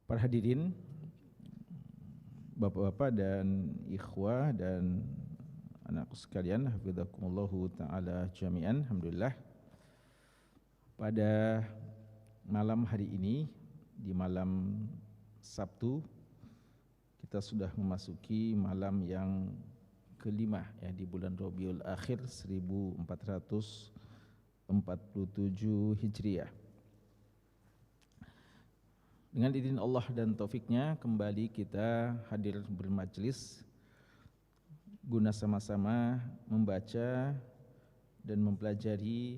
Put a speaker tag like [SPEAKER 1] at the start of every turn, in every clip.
[SPEAKER 1] Para hadirin, bapak-bapak dan ikhwah dan anakku sekalian, hafizakumullahu ta'ala jami'an, alhamdulillah. Pada malam hari ini, di malam Sabtu, kita sudah memasuki malam yang kelima ya, di bulan Rabiul Akhir 1447 Hijriah. Dengan izin Allah dan taufiknya, kembali kita hadir bermajlis guna sama-sama membaca dan mempelajari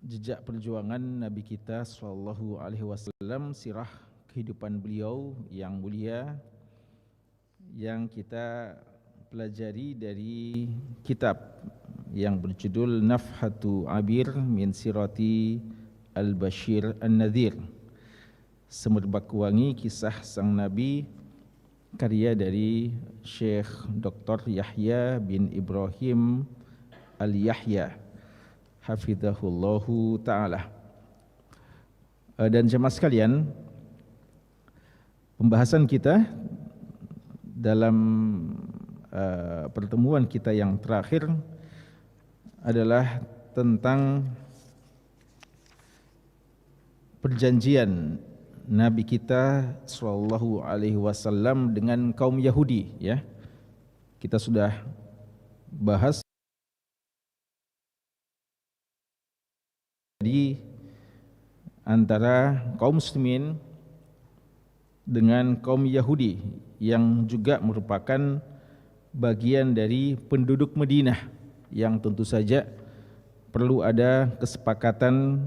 [SPEAKER 1] jejak perjuangan Nabi kita sallallahu alaihi wasallam, sirah kehidupan beliau yang mulia yang kita pelajari dari kitab yang berjudul Nafhatu Abir min Sirati Al-Bashir An-Nadhir, Semerbak Wangi Kisah Sang Nabi, karya dari Syekh Dr. Yahya bin Ibrahim Al-Yahya hafizahullahu ta'ala. Dan jemaah sekalian, pembahasan kita dalam pertemuan kita yang terakhir adalah tentang perjanjian Nabi kita sallallahu alaihi wasallam dengan kaum Yahudi ya. Kita sudah bahas di antara kaum muslimin dengan kaum Yahudi yang juga merupakan bagian dari penduduk Madinah, yang tentu saja perlu ada kesepakatan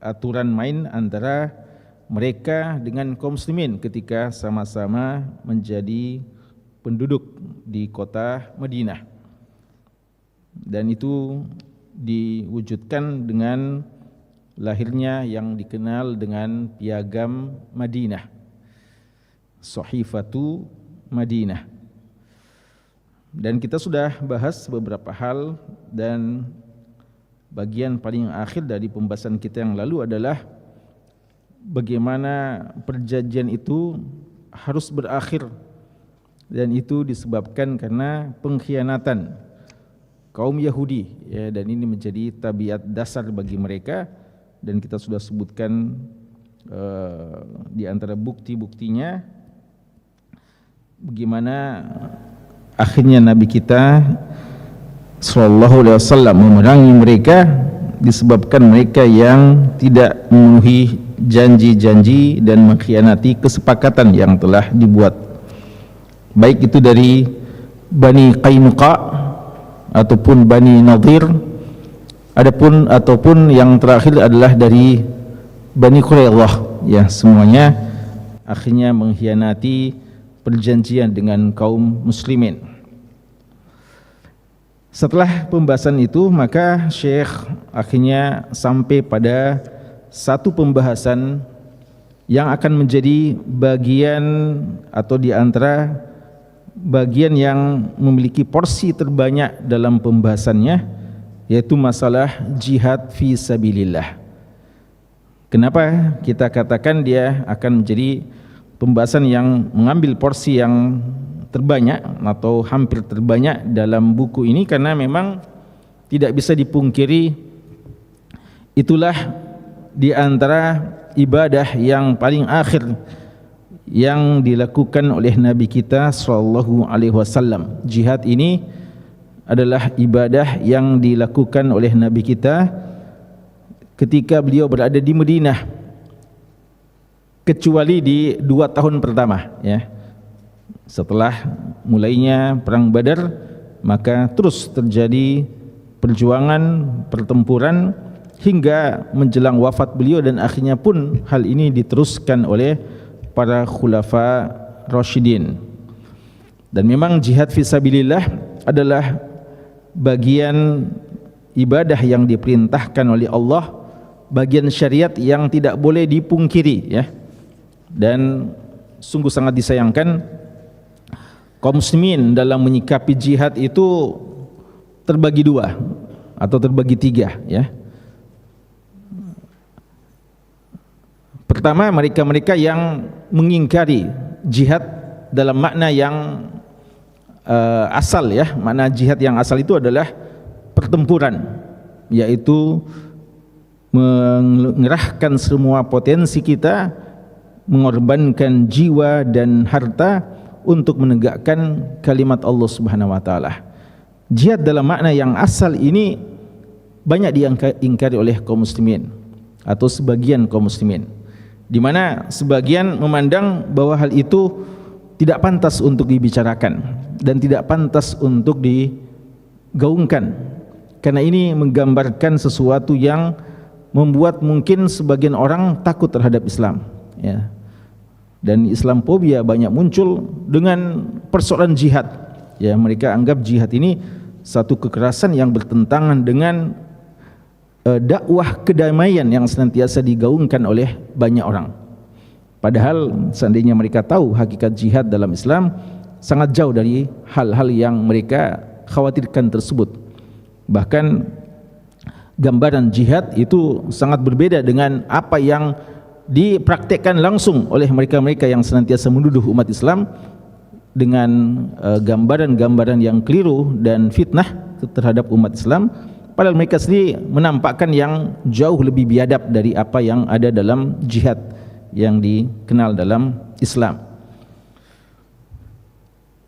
[SPEAKER 1] aturan main antara mereka dengan kaum muslimin ketika sama-sama menjadi penduduk di kota Madinah. Dan itu diwujudkan dengan lahirnya yang dikenal dengan Piagam Madinah, Sahifatu Madinah. Dan kita sudah bahas beberapa hal, dan bagian paling akhir dari pembahasan kita yang lalu adalah bagaimana perjanjian itu harus berakhir, dan itu disebabkan karena pengkhianatan kaum Yahudi ya, dan ini menjadi tabiat dasar bagi mereka, dan kita sudah sebutkan di antara bukti-buktinya bagaimana akhirnya Nabi kita sallallahu alaihi wasallam memerangi mereka disebabkan mereka yang tidak memenuhi janji-janji dan mengkhianati kesepakatan yang telah dibuat, baik itu dari Bani Qainuqa ataupun Bani Nadir, ataupun yang terakhir adalah dari Bani Quraidah ya, semuanya akhirnya mengkhianati perjanjian dengan kaum muslimin. Setelah pembahasan itu, maka Syekh akhirnya sampai pada satu pembahasan yang akan menjadi bagian atau di antara bagian yang memiliki porsi terbanyak dalam pembahasannya, yaitu masalah jihad fi sabilillah. Kenapa kita katakan dia akan menjadi pembahasan yang mengambil porsi yang terbanyak atau hampir terbanyak dalam buku ini? Karena memang tidak bisa dipungkiri itulah di antara ibadah yang paling akhir yang dilakukan oleh Nabi kita sallallahu alaihi wasallam. Jihad ini adalah ibadah yang dilakukan oleh Nabi kita ketika beliau berada di Madinah, kecuali di 2 tahun pertama ya. Setelah mulainya perang Badar, maka terus terjadi perjuangan, pertempuran hingga menjelang wafat beliau, dan akhirnya pun hal ini diteruskan oleh para khulafa Rasyidin. Dan memang jihad fisabilillah adalah bagian ibadah yang diperintahkan oleh Allah, bagian syariat yang tidak boleh dipungkiri ya. Dan sungguh sangat disayangkan kaum muslimin dalam menyikapi jihad itu terbagi dua atau terbagi tiga ya. Pertama, mereka-mereka yang mengingkari jihad dalam makna yang asal ya. Makna jihad yang asal itu adalah pertempuran, yaitu mengerahkan semua potensi kita, mengorbankan jiwa dan harta untuk menegakkan kalimat Allah Subhanahu wa taala. Jihad dalam makna yang asal ini banyak diingkari oleh kaum muslimin atau sebagian kaum muslimin, di mana sebagian memandang bahwa hal itu tidak pantas untuk dibicarakan dan tidak pantas untuk digaungkan, karena ini menggambarkan sesuatu yang membuat mungkin sebagian orang takut terhadap Islam ya. Dan Islamophobia banyak muncul dengan persoalan jihad ya. Mereka anggap jihad ini satu kekerasan yang bertentangan dengan dakwah kedamaian yang senantiasa digaungkan oleh banyak orang. Padahal seandainya mereka tahu hakikat jihad dalam Islam, sangat jauh dari hal-hal yang mereka khawatirkan tersebut. Bahkan gambaran jihad itu sangat berbeda dengan apa yang dipraktekkan langsung oleh mereka-mereka yang senantiasa menuduh umat Islam dengan gambaran-gambaran yang keliru dan fitnah terhadap umat Islam, padahal mereka sendiri menampakkan yang jauh lebih biadab dari apa yang ada dalam jihad yang dikenal dalam Islam.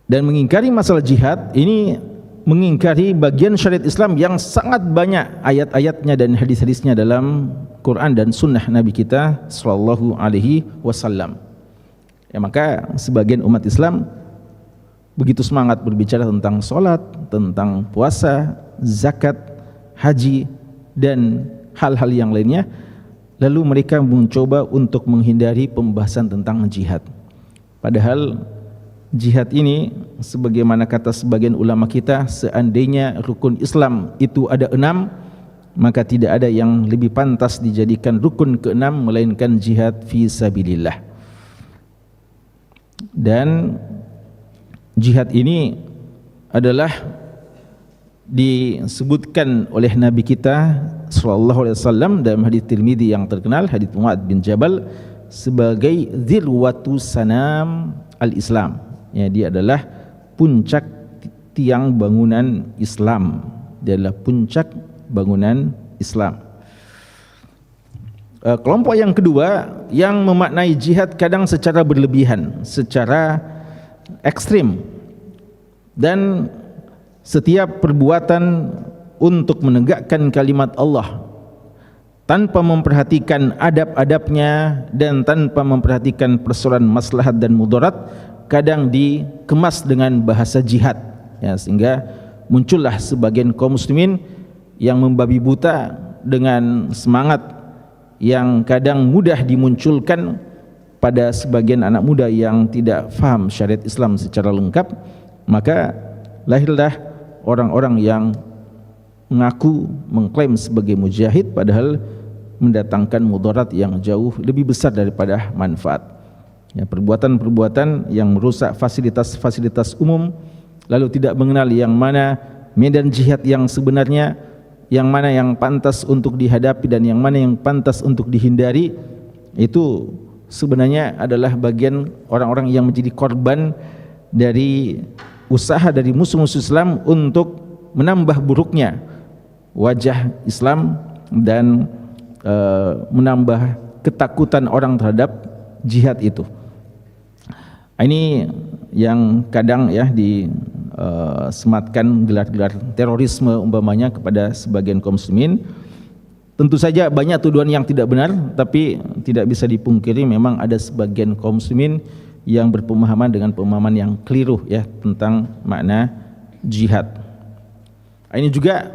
[SPEAKER 1] Dan mengingkari masalah jihad ini mengingkari bagian syariat Islam yang sangat banyak ayat-ayatnya dan hadis-hadisnya dalam Quran dan sunnah Nabi kita sallallahu alaihi wasallam. Ya, maka sebagian umat Islam begitu semangat berbicara tentang sholat, tentang puasa, zakat, haji dan hal-hal yang lainnya, lalu mereka mencoba untuk menghindari pembahasan tentang jihad. Padahal jihad ini, sebagaimana kata sebagian ulama kita, seandainya rukun Islam itu ada 6, maka tidak ada yang lebih pantas dijadikan rukun ke-6 melainkan jihad fi sabilillah. Dan jihad ini adalah disebutkan oleh Nabi kita sallallahu alaihi wasallam dalam hadis Tirmidzi yang terkenal, hadis Mu'adz bin Jabal, sebagai dzirwatu sanam al-Islam. Ya, dia adalah puncak tiang bangunan Islam. Dia adalah puncak bangunan Islam. Kelompok yang kedua yang memaknai jihad kadang secara berlebihan, secara ekstrim, dan setiap perbuatan untuk menegakkan kalimat Allah tanpa memperhatikan adab-adabnya dan tanpa memperhatikan persoalan maslahat dan mudarat, kadang dikemas dengan bahasa jihad ya, sehingga muncullah sebagian kaum muslimin yang membabi buta dengan semangat yang kadang mudah dimunculkan pada sebagian anak muda yang tidak faham syariat Islam secara lengkap. Maka lahirlah orang-orang yang mengaku mengklaim sebagai mujahid padahal mendatangkan mudarat yang jauh lebih besar daripada manfaat. Ya, perbuatan-perbuatan yang merusak fasilitas-fasilitas umum, lalu tidak mengenal yang mana medan jihad yang sebenarnya, yang mana yang pantas untuk dihadapi dan yang mana yang pantas untuk dihindari, itu sebenarnya adalah bagian orang-orang yang menjadi korban dari usaha dari musuh-musuh Islam untuk menambah buruknya wajah Islam dan menambah ketakutan orang terhadap jihad itu. Ini yang kadang ya disematkan gelar-gelar terorisme umpamanya kepada sebagian kaum muslimin. Tentu saja banyak tuduhan yang tidak benar, tapi tidak bisa dipungkiri memang ada sebagian kaum muslimin yang berpemahaman dengan pemahaman yang keliru ya tentang makna jihad. Ini juga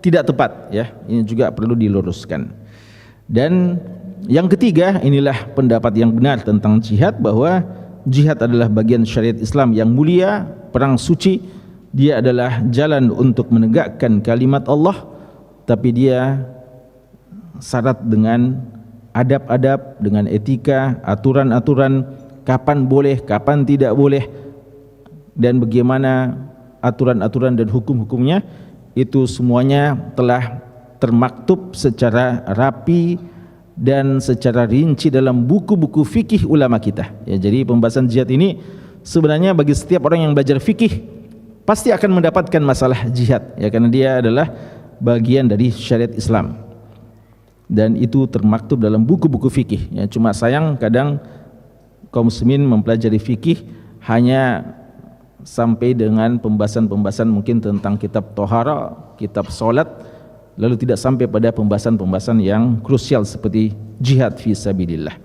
[SPEAKER 1] tidak tepat ya, ini juga perlu diluruskan. Dan yang ketiga, inilah pendapat yang benar tentang jihad, bahwa jihad adalah bagian syariat Islam yang mulia, perang suci. Dia adalah jalan untuk menegakkan kalimat Allah, tapi dia syarat dengan adab-adab, dengan etika, aturan-aturan, kapan boleh, kapan tidak boleh, dan bagaimana aturan-aturan dan hukum-hukumnya, itu semuanya telah termaktub secara rapi dan secara rinci dalam buku-buku fikih ulama kita. Ya, jadi pembahasan jihad ini sebenarnya bagi setiap orang yang belajar fikih pasti akan mendapatkan masalah jihad, ya, karena dia adalah bagian dari syariat Islam dan itu termaktub dalam buku-buku fikih. Ya, cuma sayang kadang kaum muslimin mempelajari fikih hanya sampai dengan pembahasan-pembahasan mungkin tentang kitab tohara, kitab solat, lalu tidak sampai pada pembahasan-pembahasan yang krusial seperti jihad fi sabilillah.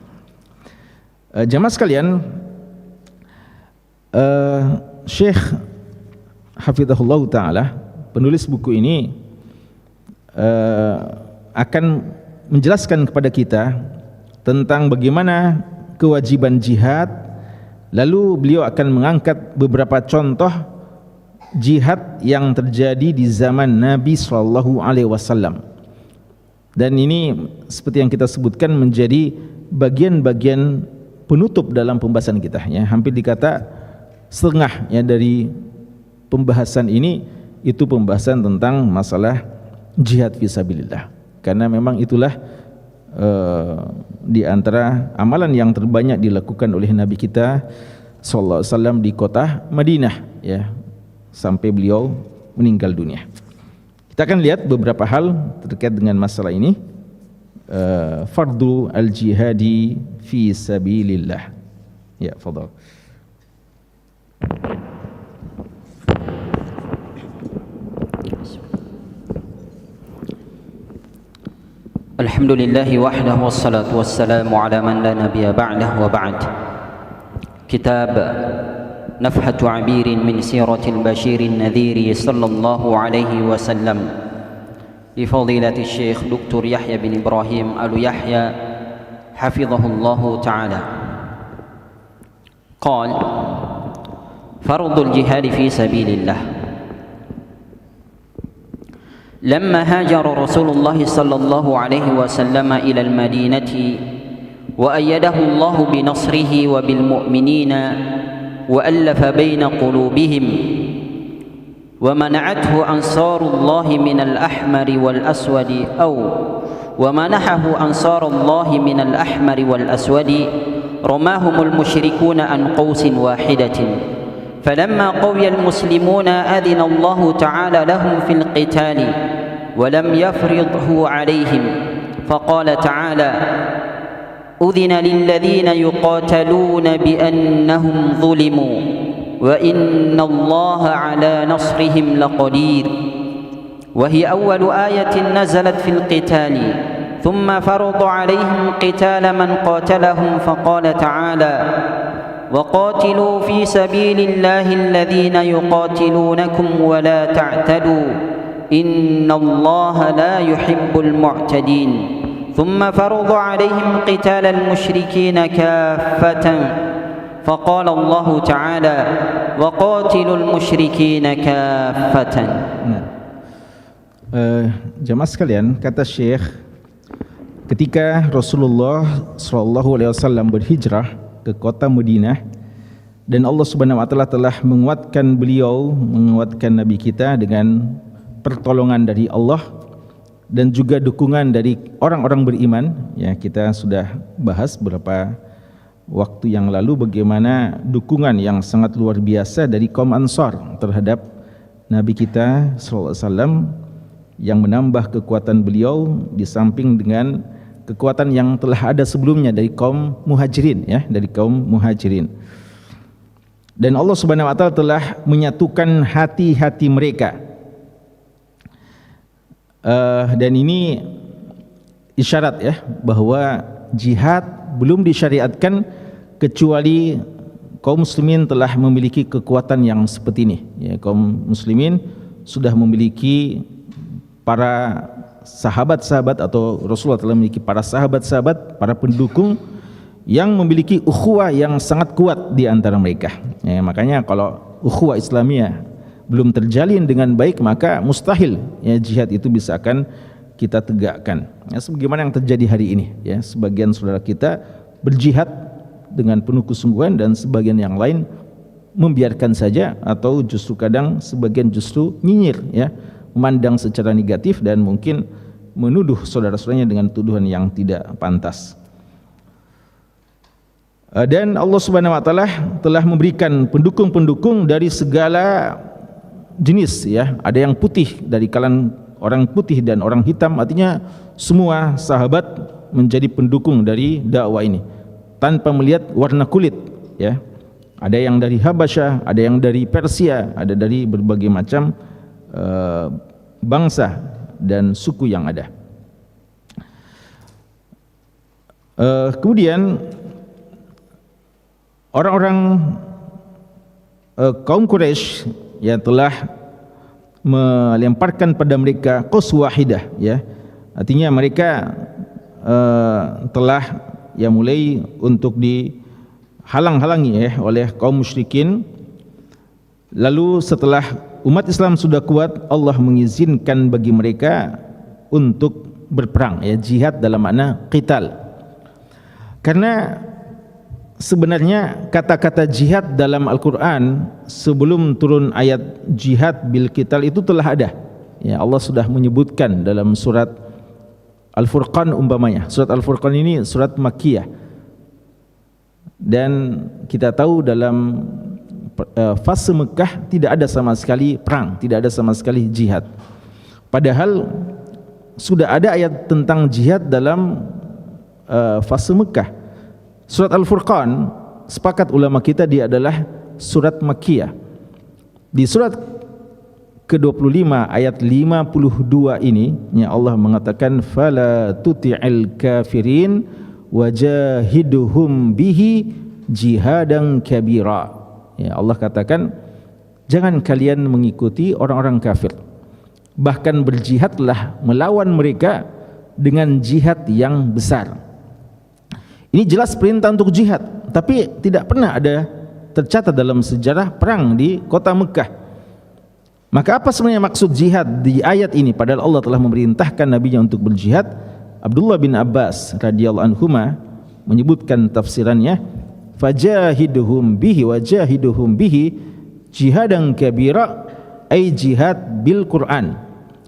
[SPEAKER 1] Jamaah sekalian, Syekh Hafizahullah Ta'ala, penulis buku ini akan menjelaskan kepada kita tentang bagaimana kewajiban jihad. Lalu beliau akan mengangkat beberapa contoh jihad yang terjadi di zaman Nabi SAW. Dan ini seperti yang kita sebutkan menjadi bagian-bagian penutup dalam pembahasan kita. Ya, hampir dikata setengah ya dari pembahasan ini itu pembahasan tentang masalah jihad fisabilillah. Karena memang itulah di antara amalan yang terbanyak dilakukan oleh Nabi kita sallallahu alaihi wasallam di kota Madinah, ya, sampai beliau meninggal dunia. Kita akan lihat beberapa hal terkait dengan masalah ini. Fardu al-jihadi fi sabilillah. Ya, fadhal.
[SPEAKER 2] الحمد لله وحده والصلاة والسلام على من لا نبي بعده وبعد. كتاب نفحة عبير من سيرة البشير النذير صلى الله عليه وسلم لفضيلة الشيخ دكتور يحيى بن إبراهيم آل يحيى حفظه الله تعالى. قال: فرض الجهاد في سبيل الله. لما هاجر رسول الله صلى الله عليه وسلم إلى المدينة وأيده الله بنصره وبالمؤمنين وألف بين قلوبهم ومنعته أنصار الله من الأحمر والأسود ومنحه أنصار الله من الأحمر والأسود رماهم المشركون عن قوس واحدة. فلما قوي المسلمون أذن الله تعالى لهم في القتال ولم يفرضه عليهم، فقال تعالى: أذن للذين يقاتلون بأنهم ظلموا وإن الله على نصرهم لقدير. وهي أول آية نزلت في القتال، ثم فرض عليهم قتال من قاتلهم، فقال تعالى: وقاتلوا في سبيل الله الذين يقاتلونكم ولا تعتدوا إن الله لا يحب المعتدين. ثم فرض عليهم قتال المشركين كافة، فقال الله تعالى: وقاتلوا المشركين كافة.
[SPEAKER 1] Jamaah sekalian, kata Syekh, ketika Rasulullah SAW berhijrah ke kota Madinah dan Allah Subhanahu wa taala telah menguatkan beliau, menguatkan nabi kita dengan pertolongan dari Allah dan juga dukungan dari orang-orang beriman. Ya, kita sudah bahas beberapa waktu yang lalu bagaimana dukungan yang sangat luar biasa dari kaum Ansar terhadap nabi kita sallallahu alaihi wasallam yang menambah kekuatan beliau di samping dengan kekuatan yang telah ada sebelumnya dari kaum Muhajirin, ya, dari kaum Muhajirin. Dan Allah Subhanahu wa taala telah menyatukan hati-hati mereka. Dan ini isyarat, ya, bahwa jihad belum disyariatkan kecuali kaum muslimin telah memiliki kekuatan yang seperti ini. Ya, kaum muslimin sudah memiliki para sahabat-sahabat, atau Rasulullah telah memiliki para sahabat-sahabat, para pendukung yang memiliki ukhuwah yang sangat kuat di antara mereka. Ya, makanya kalau ukhuwah Islamiyah belum terjalin dengan baik, maka mustahil, ya, jihad itu bisa akan kita tegakkan. Ya, sebagaimana yang terjadi hari ini, ya, sebagian saudara kita berjihad dengan penuh kesungguhan dan sebagian yang lain membiarkan saja, atau justru kadang sebagian justru nyinyir, ya, memandang secara negatif dan mungkin menuduh saudara-saudaranya dengan tuduhan yang tidak pantas. Dan Allah Subhanahu wa taala telah memberikan pendukung-pendukung dari segala jenis, ya. Ada yang putih dari kalangan orang putih dan orang hitam, artinya semua sahabat menjadi pendukung dari dakwah ini tanpa melihat warna kulit, ya. Ada yang dari Habasyah, ada yang dari Persia, ada dari berbagai macam bangsa dan suku yang ada. Kemudian orang-orang kaum Quraisy yang telah melemparkan pada mereka qus wahidah, ya. Artinya mereka telah mulai untuk dihalang-halangi, ya, oleh kaum musyrikin. Lalu setelah umat Islam sudah kuat, Allah mengizinkan bagi mereka untuk berperang, ya, jihad dalam makna qital. Karena sebenarnya kata-kata jihad dalam Al-Quran sebelum turun ayat jihad bil qital itu telah ada, ya. Allah sudah menyebutkan dalam surat Al-Furqan umpamanya. Surat Al-Furqan ini surat Makkiyah, dan kita tahu dalam fase Mekah tidak ada sama sekali perang, tidak ada sama sekali jihad. Padahal sudah ada ayat tentang jihad dalam fase Mekah. Surat Al-Furqan, sepakat ulama kita, dia adalah surat Makkiyah. Di surat ke-25 ayat 52 ini, ya, Allah mengatakan fala tuti'il kafirin wajahiduhum bihi jihadan kabira. Ya, Allah katakan jangan kalian mengikuti orang-orang kafir, bahkan berjihadlah melawan mereka dengan jihad yang besar. Ini jelas perintah untuk jihad, tapi tidak pernah ada tercatat dalam sejarah perang di kota Mekah. Maka apa sebenarnya maksud jihad di ayat ini? Padahal Allah telah memerintahkan nabinya untuk berjihad. Abdullah bin Abbas radhiyallahu anhuma menyebutkan tafsirannya, fajahiduhum bihi wajahiduhum bihi jihadan kabira, ay jihad bil Quran.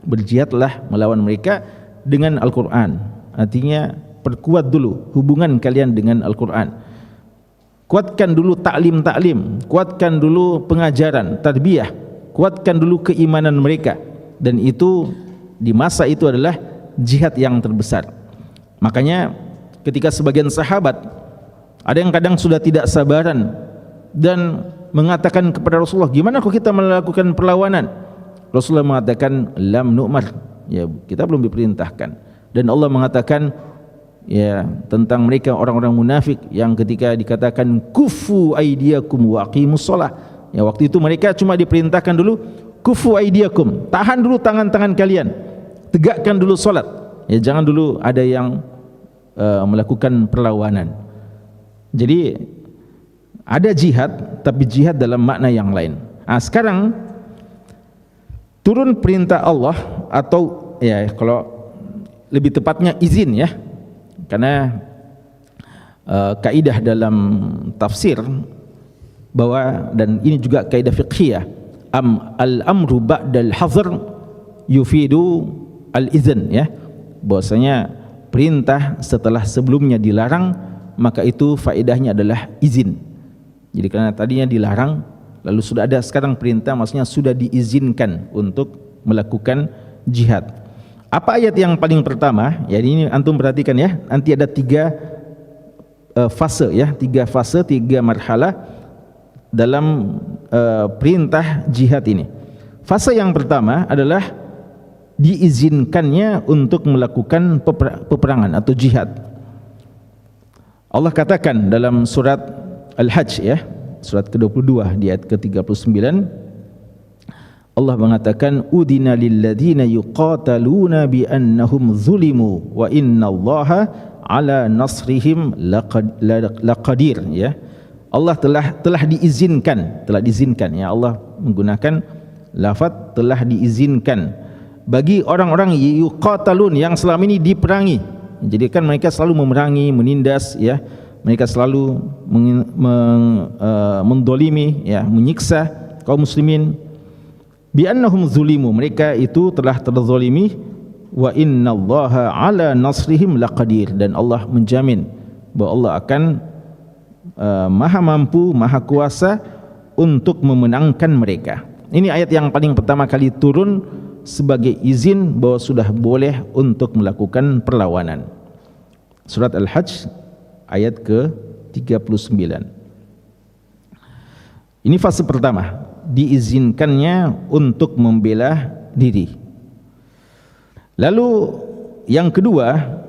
[SPEAKER 1] Berjihadlah melawan mereka dengan Al-Quran. Artinya perkuat dulu hubungan kalian dengan Al-Quran. Kuatkan dulu taklim, kuatkan dulu pengajaran, tarbiyah, kuatkan dulu keimanan mereka. Dan itu di masa itu adalah jihad yang terbesar. Makanya ketika sebagian sahabat ada yang kadang sudah tidak sabaran dan mengatakan kepada Rasulullah, gimana kok kita melakukan perlawanan? Rasulullah mengatakan lam nu'mar, ya, kita belum diperintahkan. Dan Allah mengatakan, ya, tentang mereka orang-orang munafik yang ketika dikatakan kufu aidiakum wa aqimus shalah, ya, waktu itu mereka cuma diperintahkan dulu kufu aidiakum, tahan dulu tangan-tangan kalian, tegakkan dulu salat, ya, jangan dulu ada yang melakukan perlawanan. Jadi ada jihad, tapi jihad dalam makna yang lain. Sekarang turun perintah Allah, atau ya kalau lebih tepatnya izin, ya. Karena kaidah dalam tafsir bahwa, dan ini juga kaidah fiqhiyah, al-amru ba'dal hazr yufidu al-izn, ya. Bahwasanya perintah setelah sebelumnya dilarang, maka itu faedahnya adalah izin. Jadi karena tadinya dilarang lalu sudah ada sekarang perintah, maksudnya sudah diizinkan untuk melakukan jihad. Apa ayat yang paling pertama? Ya, ini antum perhatikan, ya. Nanti ada tiga fase, ya, tiga marhalah dalam perintah jihad ini. Fase yang pertama adalah diizinkannya untuk melakukan peperangan atau jihad. Allah katakan dalam surat Al-Hajj, ya, surat ke-22 di ayat ke-39, Allah mengatakan udina lilladzina yuqataluna bi annahum zulimu wa innallaha ala nasrihim laqadir, ya. Allah telah diizinkan, ya. Allah menggunakan lafaz telah diizinkan bagi orang-orang yuqatalun yang selama ini diperangi. Jadi kan mereka selalu memerangi, menindas, ya. Mereka selalu mendolimi, ya, menyiksa kaum muslimin. Bi annahum zulimu, mereka itu telah terzalimi. wa innallaha ala nasrihim laqadir, dan Allah menjamin bahwa Allah akan maha mampu, maha kuasa untuk memenangkan mereka. Ini ayat yang paling pertama kali turun sebagai izin bahwa sudah boleh untuk melakukan perlawanan. Surat Al-Hajj ayat ke-39. Ini fase pertama, diizinkannya untuk membela diri. Lalu yang kedua,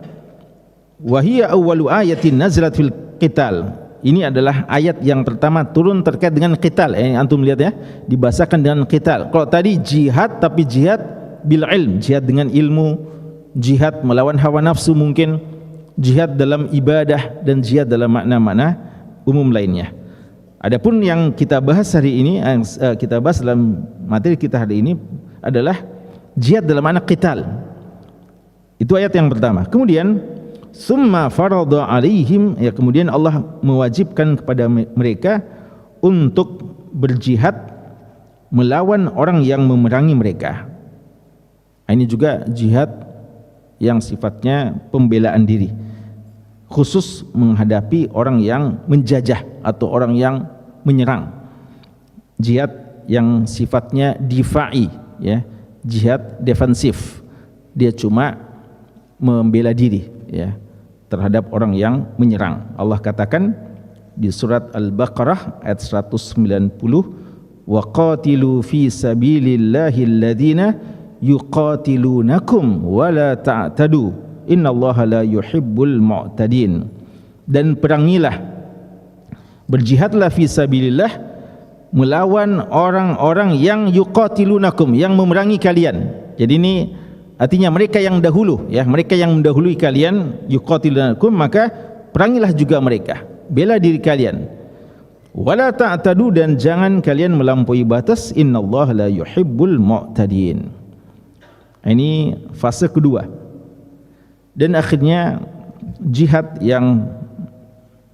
[SPEAKER 1] wahiyya awwalu ayatin nazalat fil qital. Ini adalah ayat yang pertama turun terkait dengan qital. Antum lihat ya, dibahasakan dengan qital. Kalau tadi jihad, tapi jihad bil ilm, jihad dengan ilmu, jihad melawan hawa nafsu mungkin, jihad dalam ibadah, dan jihad dalam makna-makna umum lainnya. Adapun yang kita bahas hari ini, kita bahas dalam materi kita hari ini adalah jihad dalam makna qital. Itu ayat yang pertama. Kemudian summa farada alaihim, ya, kemudian Allah mewajibkan kepada mereka untuk berjihad melawan orang yang memerangi mereka. Ini juga jihad yang sifatnya pembelaan diri, khusus menghadapi orang yang menjajah atau orang yang menyerang. Jihad yang sifatnya difa'i, ya, jihad defensif, dia cuma membela diri, ya, terhadap orang yang menyerang. Allah katakan di surat Al-Baqarah ayat 190, wa qatilu fi sabilillahi alladhina yuqatilunakum wa la ta'tadu innallaha la yuhibbul mu'tadin. Dan perangilah, berjihadlah fi sabilillah melawan orang-orang yang yuqatilunakum, yang memerangi kalian. Jadi ini artinya mereka yang dahulu, ya, mereka yang mendahului kalian, yuqatilunakum, maka perangilah juga mereka, bela diri kalian. Wala ta'tadu, dan jangan kalian melampaui batas, innallaha la yuhibbul mu'tadin. Ini fase kedua. Dan akhirnya jihad yang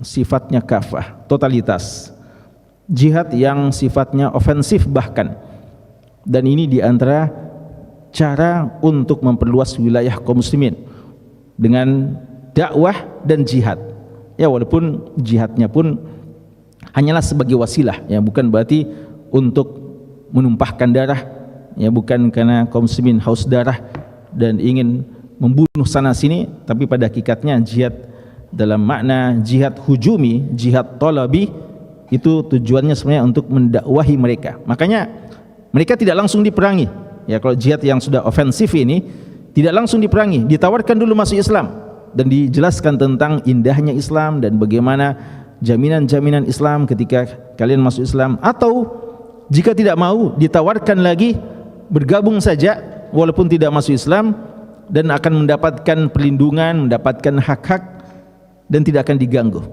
[SPEAKER 1] sifatnya kafah, totalitas, jihad yang sifatnya ofensif bahkan. Dan ini diantara cara untuk memperluas wilayah kaum muslimin dengan dakwah dan jihad. Ya, walaupun jihadnya pun hanyalah sebagai wasilah, ya, bukan berarti untuk menumpahkan darah, ya, bukan karena kaum muslimin haus darah dan ingin membunuh sana sini, tapi pada hakikatnya jihad dalam makna jihad hujumi, jihad talabi, itu tujuannya sebenarnya untuk mendakwahi mereka. Makanya mereka tidak langsung diperangi. Ya, kalau jihad yang sudah ofensif ini tidak langsung diperangi, ditawarkan dulu masuk Islam dan dijelaskan tentang indahnya Islam dan bagaimana jaminan-jaminan Islam ketika kalian masuk Islam. Atau jika tidak mau, ditawarkan lagi bergabung saja walaupun tidak masuk Islam, dan akan mendapatkan perlindungan, mendapatkan hak-hak, dan tidak akan diganggu.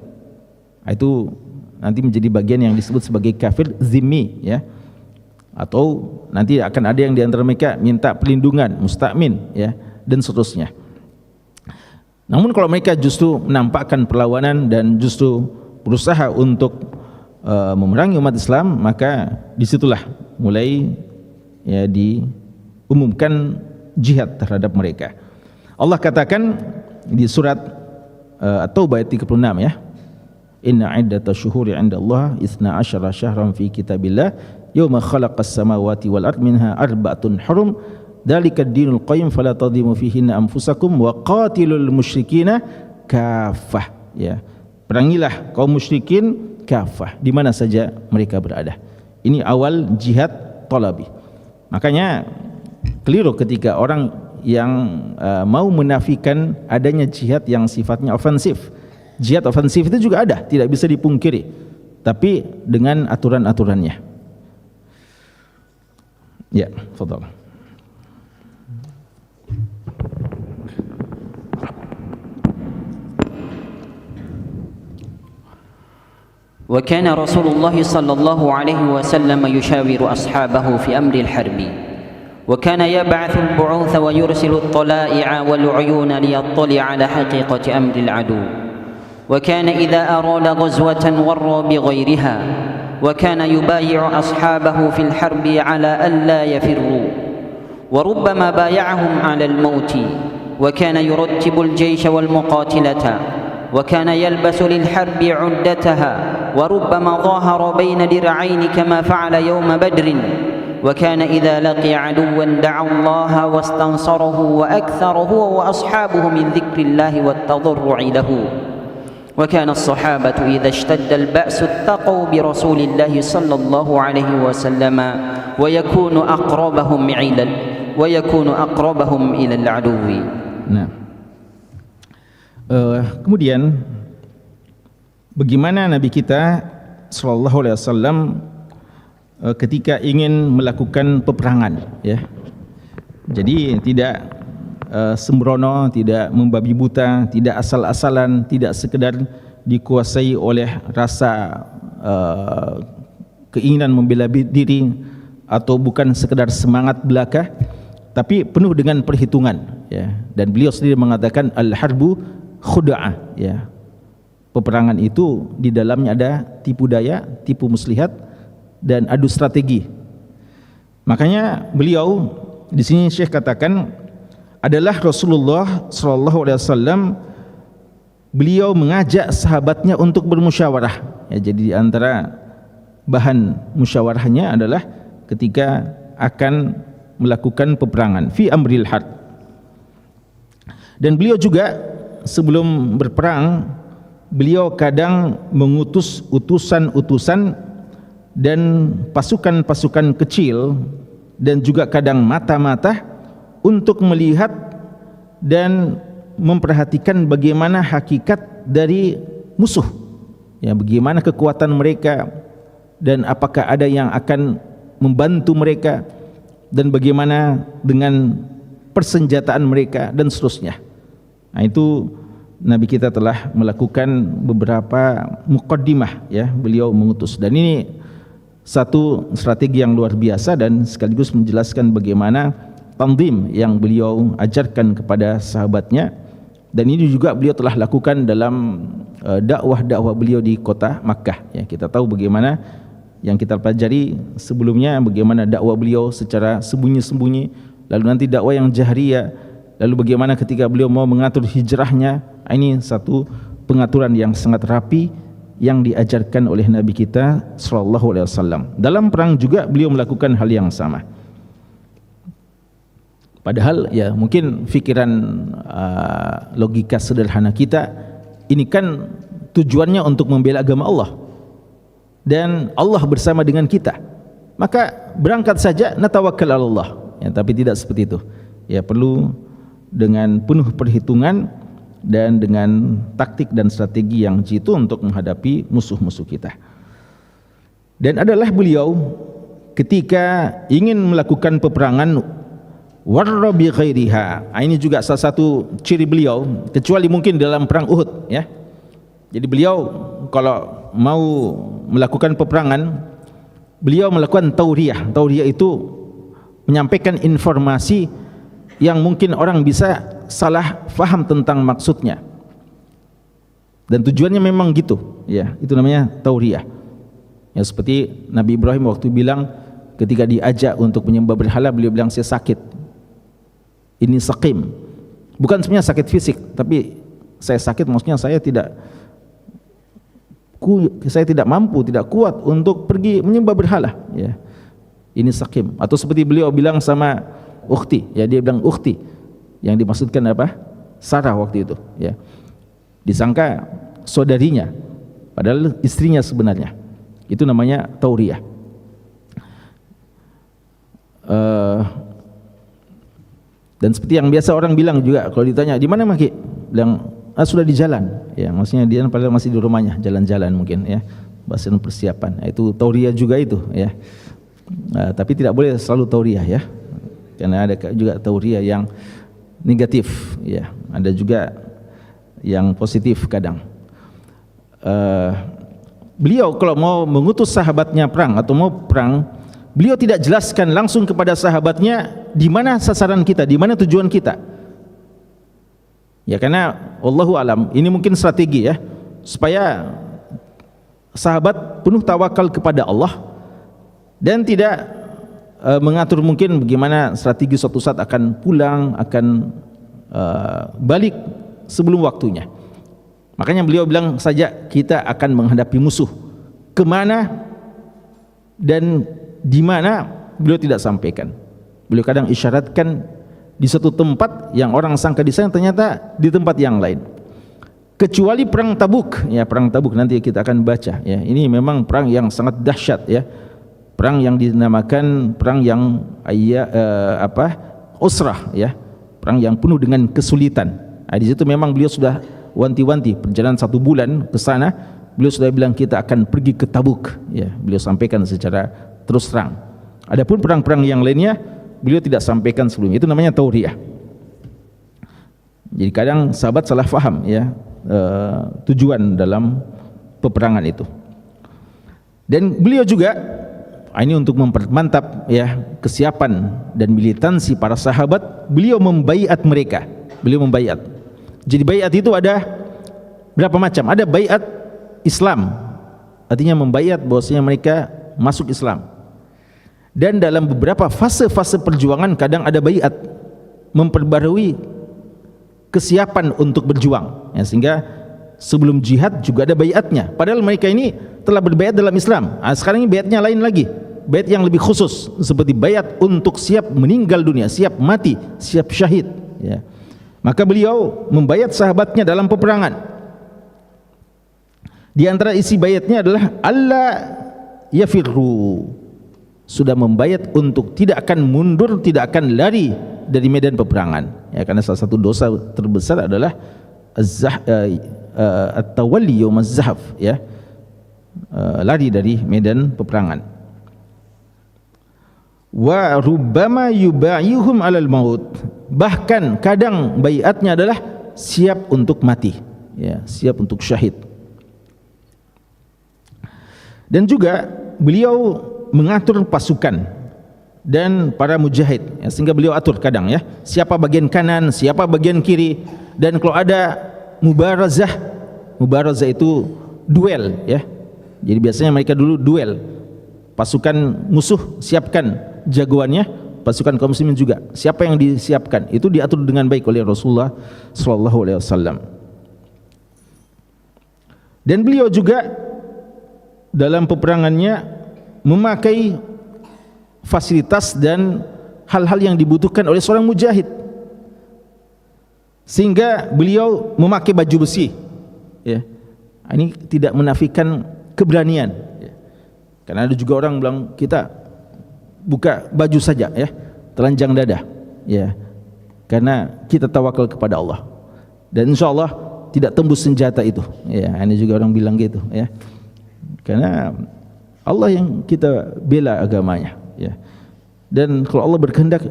[SPEAKER 1] Itu nanti menjadi bagian yang disebut sebagai kafir zimmi, ya. Atau nanti akan ada yang di antara mereka minta perlindungan, musta'min, ya, dan seterusnya. Namun kalau mereka justru menampakkan perlawanan dan justru berusaha untuk memerangi umat Islam, maka disitulah mulai, ya, diumumkan jihad terhadap mereka. Allah katakan di surat At-Taubah ayat 36, ya, inna iddatash syuhuri 'inda Allah 12 syahran fi kitabillah yauma khalaqas samawati wal ard minha arba'atun hurum dzalikad dinul qayyim fala tadhimu fihinna anfusakum wa qatilul musyrikina kafah, ya, perangilah kaum musyrikin kafah di mana saja mereka berada. Ini awal jihad talabi. Makanya keliru ketika orang yang mau menafikan adanya jihad yang sifatnya ofensif. Jihad ofensif itu juga ada, tidak bisa dipungkiri, tapi dengan aturan-aturannya. Ya, fadhal.
[SPEAKER 2] وكان رسول الله صلى الله عليه وسلم يشاور أصحابه في أمر الحرب وكان يبعث البعوث ويرسل الطلائع والعيون ليطلع على حقيقة أمر العدو وكان إذا أراد غزوة ورى بغيرها وكان يبايع أصحابه في الحرب على ألا يفروا وربما بايعهم على الموت وكان يرتب الجيش والمقاتلة وكان يلبس للحرب عدتها وربما ظاهر بين درعين كما فعل يوم بدر وكان إذا لقي عدوا دعا الله واستنصره وأكثر هو وأصحابه من ذكر الله والتضرع له وكان الصحابة إذا اشتد البأس اتقوا برسول الله صلى الله عليه وسلم ويكون أقربهم إلى العدو.
[SPEAKER 1] Nah, kemudian bagaimana Nabi kita sallallahu alaihi wasallam ketika ingin melakukan peperangan, ya. Jadi tidak sembrono, tidak membabi buta, tidak asal-asalan, tidak sekedar dikuasai oleh rasa keinginan membela diri atau bukan sekedar semangat belaka, tapi penuh dengan perhitungan, ya. Dan beliau sendiri mengatakan al-harbu khuda'ah, ya. Peperangan itu di dalamnya ada tipu daya, tipu muslihat dan adu strategi. Makanya beliau di sini Syekh katakan adalah Rasulullah sallallahu alaihi wasallam, beliau mengajak sahabatnya untuk bermusyawarah. Ya, jadi di antara bahan musyawarahnya adalah ketika akan melakukan peperangan fi amril harb. Dan beliau juga sebelum berperang, beliau kadang mengutus utusan-utusan dan pasukan-pasukan kecil dan juga kadang mata-mata untuk melihat dan memperhatikan bagaimana hakikat dari musuh, ya, bagaimana kekuatan mereka dan apakah ada yang akan membantu mereka dan bagaimana dengan persenjataan mereka dan seterusnya. Nah, itu Nabi kita telah melakukan beberapa muqaddimah, ya, beliau mengutus, dan ini satu strategi yang luar biasa dan sekaligus menjelaskan bagaimana tanzim yang beliau ajarkan kepada sahabatnya, dan ini juga beliau telah lakukan dalam dakwah-dakwah beliau di kota Makkah, ya. Kita tahu bagaimana yang kita pelajari sebelumnya, bagaimana dakwah beliau secara sembunyi-sembunyi, lalu nanti dakwah yang jahriyah, lalu bagaimana ketika beliau mau mengatur hijrahnya. Ini satu pengaturan yang sangat rapi yang diajarkan oleh Nabi kita sallallahu alaihi wasallam. Dalam perang juga beliau melakukan hal yang sama. Padahal ya mungkin pikiran logika sederhana kita, ini kan tujuannya untuk membela agama Allah dan Allah bersama dengan kita, maka berangkat saja, natawakkal ala Allah, ya. Tapi tidak seperti itu, ya, perlu dengan penuh perhitungan dan dengan taktik dan strategi yang jitu untuk menghadapi musuh-musuh kita. Dan adalah beliau ketika ingin melakukan peperangan warra bi ghairiha, ini juga salah satu ciri beliau, kecuali mungkin dalam perang Uhud, ya. Jadi beliau kalau mau melakukan peperangan, beliau melakukan tauriyah. Tauriyah itu menyampaikan informasi yang mungkin orang bisa salah faham tentang maksudnya, dan tujuannya memang gitu, ya. Itu namanya tauriyah. Ya, seperti Nabi Ibrahim waktu bilang ketika diajak untuk menyembah berhala, beliau bilang saya sakit, ini saqim. Bukan sebenarnya sakit fisik, tapi saya sakit maksudnya saya tidak mampu, tidak kuat untuk pergi menyembah berhala, ya. Ini saqim. Atau seperti beliau bilang sama ukhti, ya, dia bilang ukhti, yang dimaksudkan apa? Sarah waktu itu, ya. Disangka saudarinya, padahal istrinya sebenarnya. Itu namanya tauriyah. Dan seperti yang biasa orang bilang juga kalau ditanya di mana Maki, bilang sudah di jalan, ya, maksudnya dia padahal masih di rumahnya, jalan-jalan mungkin, ya, bahasa persiapan. Itu tauriyah juga itu, ya. Tapi tidak boleh selalu tauriyah, ya, karena ada juga tauriyah yang negatif, ya, ada juga yang positif kadang. Beliau kalau mau mengutus sahabatnya perang atau mau perang, beliau tidak jelaskan langsung kepada sahabatnya di mana sasaran kita, di mana tujuan kita. Ya, karena wallahu alam, ini mungkin strategi, ya, supaya sahabat penuh tawakal kepada Allah dan tidak mengatur mungkin bagaimana strategi suatu saat akan pulang, akan balik sebelum waktunya. Makanya beliau bilang saja kita akan menghadapi musuh. Kemana dan di mana beliau tidak sampaikan. Beliau kadang isyaratkan di satu tempat yang orang sangka di sana, ternyata di tempat yang lain. Kecuali perang Tabuk, ya perang Tabuk nanti kita akan baca. Ya, ini memang perang yang sangat dahsyat, ya. Perang yang dinamakan perang yang usrah, ya. Perang yang penuh dengan kesulitan. Nah, di situ memang beliau sudah wanti-wanti perjalanan 1 bulan ke sana. Beliau sudah bilang kita akan pergi ke Tabuk, ya. Beliau sampaikan secara terus terang. Adapun perang-perang yang lainnya beliau tidak sampaikan sebelumnya. Itu namanya tauriyah. Jadi kadang sahabat salah faham, ya, tujuan dalam peperangan itu. Dan beliau juga ini untuk mempermantap, ya, kesiapan dan militansi para sahabat, beliau membaiat mereka. Beliau membaiat. Jadi baiat itu ada berapa macam? Ada baiat Islam, artinya membaiat bahwasanya mereka masuk Islam. Dan dalam beberapa fase-fase perjuangan kadang ada baiat memperbarui kesiapan untuk berjuang, ya, sehingga sebelum jihad juga ada baiatnya. Padahal mereka ini telah berbaiat dalam Islam. Sekarang ini baiatnya lain lagi, baiat yang lebih khusus, seperti baiat untuk siap meninggal dunia, siap mati, siap syahid, ya. Maka beliau membaiat sahabatnya dalam peperangan. Di antara isi baiatnya adalah alla yafirru, sudah membaiat untuk tidak akan mundur, tidak akan lari dari medan peperangan, ya, karena salah satu dosa terbesar adalah at-tawalli yaum az-zahf, ya, lari dari medan peperangan. Wa rubbama yubayihum alal maut, bahkan kadang baiatnya adalah siap untuk mati, ya, siap untuk syahid. Dan juga beliau mengatur pasukan dan para mujahid, ya, sehingga beliau atur kadang, ya, siapa bagian kanan, siapa bagian kiri. Dan kalau ada mubarazah itu duel, ya. Jadi biasanya mereka dulu duel, pasukan musuh siapkan jagoannya, pasukan kaum muslimin juga siapa yang disiapkan, itu diatur dengan baik oleh Rasulullah SAW. Dan beliau juga dalam peperangannya memakai fasilitas dan hal-hal yang dibutuhkan oleh seorang mujahid, sehingga beliau memakai baju besi, ya. Ini tidak menafikan keberanian, ya. Karena ada juga orang bilang kita buka baju saja, ya, telanjang dada, ya, karena kita tawakal kepada Allah dan insya Allah tidak tembus senjata itu, ya. Ini juga orang bilang gitu, ya, karena Allah yang kita bela agamanya, ya. Dan kalau Allah berkehendak,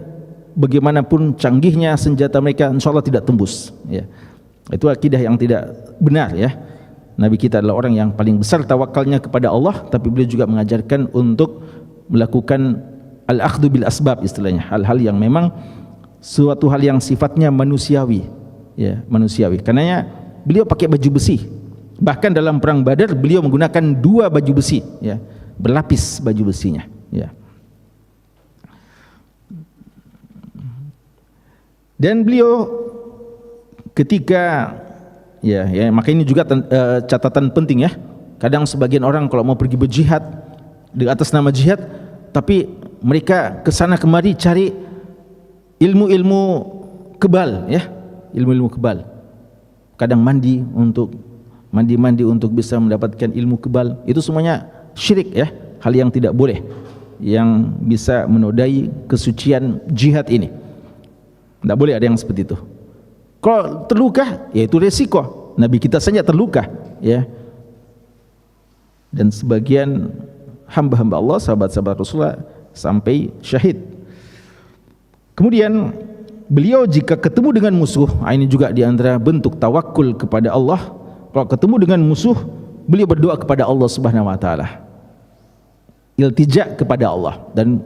[SPEAKER 1] bagaimanapun canggihnya senjata mereka, insya Allah tidak tembus, ya. Itu akidah yang tidak benar, ya. Nabi kita adalah orang yang paling besar tawakalnya kepada Allah, tapi beliau juga mengajarkan untuk melakukan al-akhdhu bil asbab, istilahnya, hal-hal yang memang suatu hal yang sifatnya manusiawi, ya, manusiawi. Karenanya beliau pakai baju besi. Bahkan dalam perang Badar beliau menggunakan 2 baju besi, ya, berlapis baju besinya, ya. Dan beliau ketika, ya, maka ini juga catatan penting, ya. Kadang sebagian orang kalau mau pergi berjihad di atas nama jihad, tapi mereka kesana kemari cari ilmu-ilmu kebal, ya, ilmu-ilmu kebal. Kadang mandi untuk bisa mendapatkan ilmu kebal. Itu semuanya syirik, ya, hal yang tidak boleh, yang bisa menodai kesucian jihad ini. Tidak boleh ada yang seperti itu. Kalau terluka, ya itu resiko. Nabi kita saja terluka, ya. Dan sebagian hamba-hamba Allah, sahabat-sahabat Rasulullah sampai syahid. Kemudian beliau jika ketemu dengan musuh, ini juga di antara bentuk tawakul kepada Allah. Kalau ketemu dengan musuh, beliau berdoa kepada Allah Subhanahu wa taala, iltija kepada Allah. Dan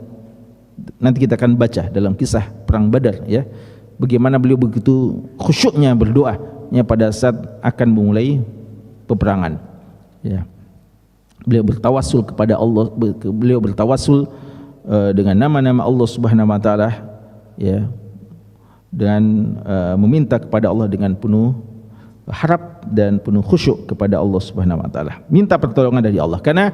[SPEAKER 1] nanti kita akan baca dalam kisah perang Badar, ya, bagaimana beliau begitu khusyuknya berdoanya pada saat akan memulai peperangan, ya. Beliau bertawassul kepada Allah, beliau bertawassul dengan nama-nama Allah Subhanahu wa taala, ya, dan meminta kepada Allah dengan penuh harap dan penuh khusyuk kepada Allah Subhanahu wa taala. Minta pertolongan dari Allah, karena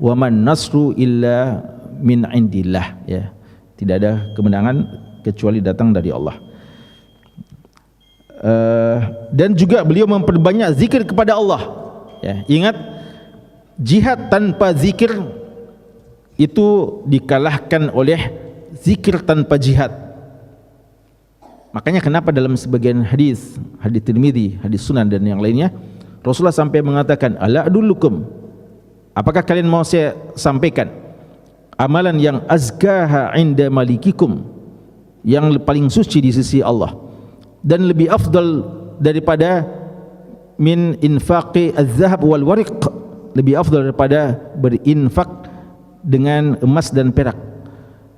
[SPEAKER 1] wa man nasru illa min indillah, ya. Tidak ada kemenangan kecuali datang dari Allah. Dan juga beliau memperbanyak zikir kepada Allah, ya. Ingat, jihad tanpa zikir itu dikalahkan oleh zikir tanpa jihad. Makanya kenapa dalam sebagian hadis Tirmidzi, hadis Sunan dan yang lainnya, Rasulullah sampai mengatakan, ala adullukum, apakah kalian mau saya sampaikan amalan yang azkaha inda malikikum, yang paling suci di sisi Allah dan lebih afdal daripada min infaqi az-zahab wal wariq, lebih afdal daripada berinfak dengan emas dan perak,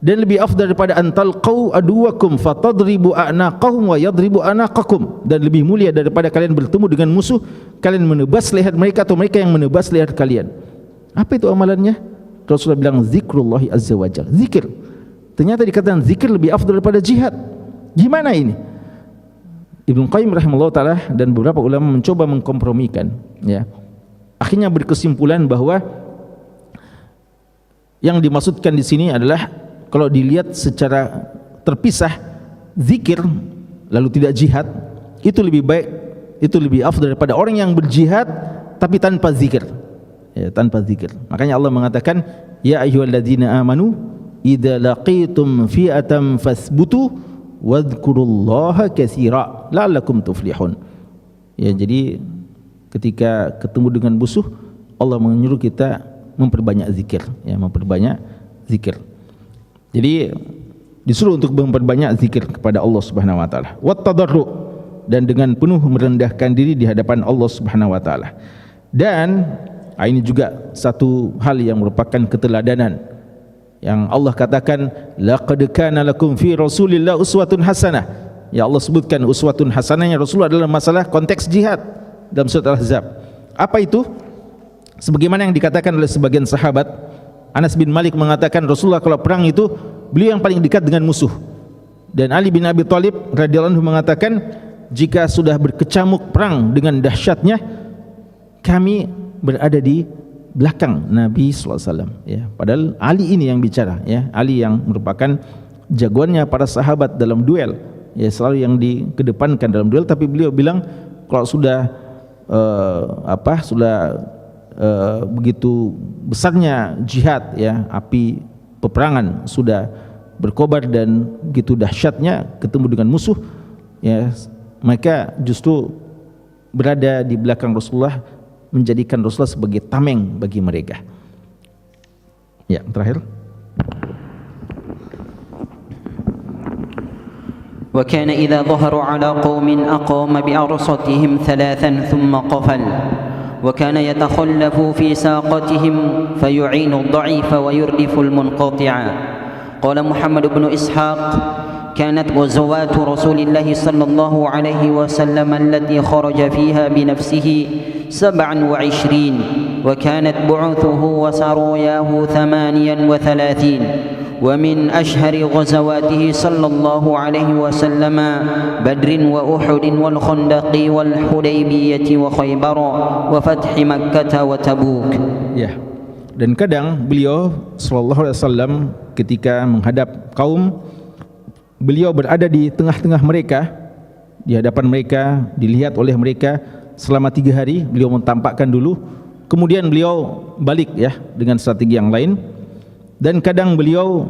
[SPEAKER 1] dan lebih afdal daripada antalqau aduwakum fatadribu a'naqahum wa yadribu anaqakum, dan lebih mulia daripada kalian bertemu dengan musuh, kalian menebas leher mereka atau mereka yang menebas leher kalian. Apa itu amalannya? Rasulullah bilang zikrullahi azza wajalla, zikir. Ternyata dikatakan zikir lebih afdal daripada jihad. Gimana ini? Ibnu Qayyim rahimahullah ta'ala dan beberapa ulama mencoba mengkompromikan, ya. Akhirnya berkesimpulan bahwa yang dimaksudkan di sini adalah kalau dilihat secara terpisah, zikir lalu tidak jihad, itu lebih baik, itu lebih afdal daripada orang yang berjihad tapi tanpa zikir, ya, tanpa zikir. Makanya Allah mengatakan, ya ayyuhalladzina amanu idza laqitum fi'atan fasbutu wadhkurullaha katsira la'allakum tuflihun. Ya, jadi ketika ketemu dengan musuh, Allah menyuruh kita memperbanyak zikir, ya, memperbanyak zikir. Jadi disuruh untuk memperbanyak zikir kepada Allah Subhanahu wa taala. Wat tadarru, dan dengan penuh merendahkan diri di hadapan Allah Subhanahu wa taala. Dan ini juga satu hal yang merupakan keteladanan yang Allah katakan, laqad kana lakum fi Rasulillah uswatun hasanah. Ya, Allah sebutkan uswatun hasanahnya Rasulullah adalah masalah konteks jihad dalam surat Al-Ahzab. Apa itu? Sebagaimana yang dikatakan oleh sebagian sahabat, Anas bin Malik mengatakan Rasulullah kalau perang itu beliau yang paling dekat dengan musuh. Dan Ali bin Abi Thalib radhiyallahu anhu mengatakan, jika sudah berkecamuk perang dengan dahsyatnya, kami berada di belakang Nabi sallallahu alaihi wasallam, ya. Padahal Ali ini yang bicara, ya. Ali yang merupakan jagoannya para sahabat dalam duel, ya, selalu yang dikedepankan dalam duel, tapi beliau bilang kalau sudah begitu besarnya jihad, ya, api peperangan sudah berkobar dan begitu dahsyatnya ketemu dengan musuh, ya, mereka justru berada di belakang Rasulullah, menjadikan Rasulullah sebagai tameng bagi mereka. Ya, terakhir.
[SPEAKER 2] وكان إذا ظهروا على قوم أقام بأرصتهم ثلاثا ثم قفل وكان يتخلف في ساقتهم فيعين الضعيف ويردف المنقطع. قال محمد بن إسحاق كانت غزوات رسول الله صلى الله عليه وسلم التي خرج فيها بنفسه 27 وكانت بعثه وسراياه 38 ومن أشهر غزواته صلى الله عليه وسلم بدر وأحد والخندق والحديبية وخيبر وفتح مكة وتبوك.
[SPEAKER 1] Ya. Dan kadang beliau sallallahu alaihi wasallam ketika menghadap kaum, beliau berada di tengah-tengah mereka, di hadapan mereka, dilihat oleh mereka selama 3 hari. Beliau mentampakkan dulu, kemudian beliau balik, ya, dengan strategi yang lain. Dan kadang beliau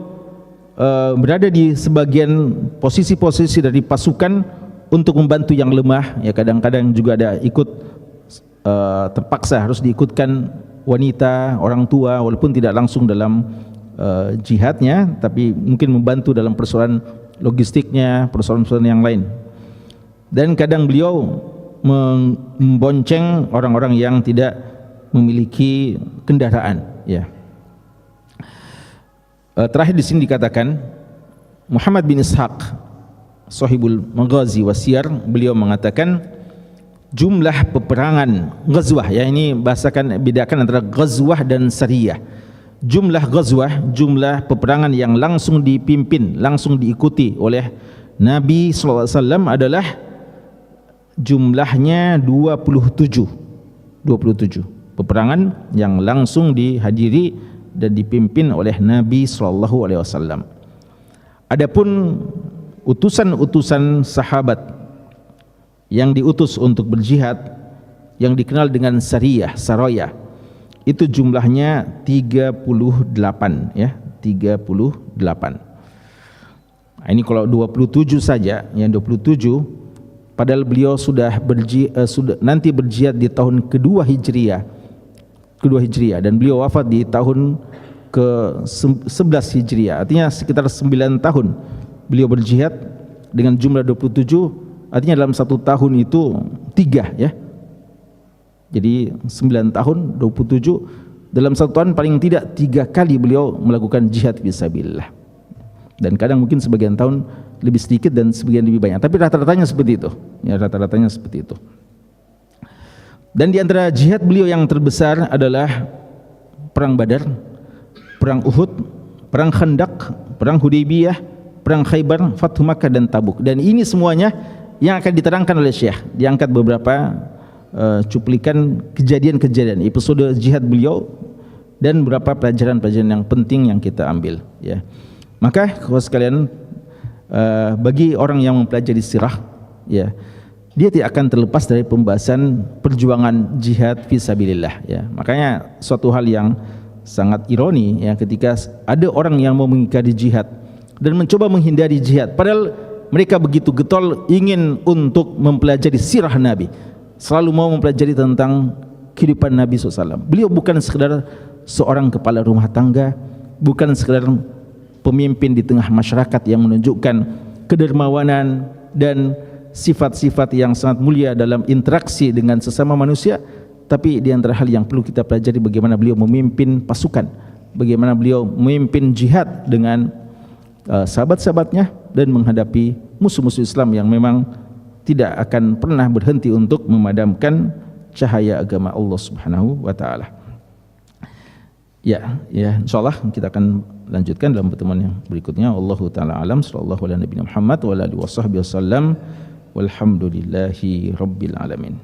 [SPEAKER 1] berada di sebagian posisi-posisi dari pasukan untuk membantu yang lemah, ya. Kadang-kadang juga ada ikut terpaksa harus diikutkan wanita, orang tua, walaupun tidak langsung dalam jihadnya, tapi mungkin membantu dalam persoalan logistiknya, persoalan-persoalan yang lain. Dan kadang beliau membonceng orang-orang yang tidak memiliki kendaraan, ya. Terakhir di sini dikatakan Muhammad bin Ishaq Sahibul Maghazi wa Siyar, beliau mengatakan jumlah peperangan ghazwah, ya, ini bahasakan, bedakan antara ghazwah dan sariyah. jumlah ghazwah, jumlah peperangan yang langsung dipimpin, langsung diikuti oleh Nabi SAW adalah jumlahnya 27 peperangan yang langsung dihadiri dan dipimpin oleh Nabi SAW. Adapun utusan-utusan sahabat yang diutus untuk berjihad yang dikenal dengan saraya, itu jumlahnya 38 ya, 38. Nah, ini kalau 27 saja, yang 27 padahal beliau sudah nanti berjihad di tahun kedua Hijriah dan beliau wafat di tahun ke-11 Hijriah. Artinya sekitar 9 tahun beliau berjihad dengan jumlah 27, artinya dalam satu tahun itu 3 ya. Jadi 9 tahun 27, dalam satu tahun paling tidak 3 kali beliau melakukan jihad fisabilillah. Dan kadang mungkin sebagian tahun lebih sedikit dan sebagian lebih banyak, tapi rata-ratanya seperti itu ya, rata-ratanya seperti itu. Dan di antara jihad beliau yang terbesar adalah perang Badar, perang Uhud, perang Khandaq, perang Hudaybiyah, perang Khaybar, Fathu Makkah dan Tabuk. Dan ini semuanya yang akan diterangkan oleh Syekh. Diangkat beberapa cuplikan kejadian-kejadian episode jihad beliau dan beberapa pelajaran-pelajaran yang penting yang kita ambil ya. Maka kalau sekalian, bagi orang yang mempelajari sirah ya, dia tidak akan terlepas dari pembahasan perjuangan jihad fisabilillah ya. Makanya suatu hal yang sangat ironi ya, ketika ada orang yang mau mengingkari jihad dan mencoba menghindari jihad, padahal mereka begitu getol ingin untuk mempelajari sirah Nabi, selalu mau mempelajari tentang kehidupan Nabi SAW. Beliau bukan sekedar seorang kepala rumah tangga, bukan sekedar pemimpin di tengah masyarakat yang menunjukkan kedermawanan dan sifat-sifat yang sangat mulia dalam interaksi dengan sesama manusia, tapi di antara hal yang perlu kita pelajari bagaimana beliau memimpin pasukan, bagaimana beliau memimpin jihad dengan sahabat-sahabatnya dan menghadapi musuh-musuh Islam yang memang tidak akan pernah berhenti untuk memadamkan cahaya agama Allah Subhanahu wa taala. Ya, insyaallah kita akan lanjutkan dalam pertemuan yang berikutnya. Wallahu taala alam, sallallahu ala nabiyina Muhammad wa ala alihi washabbihi wasallam. Walhamdulillahi rabbil alamin.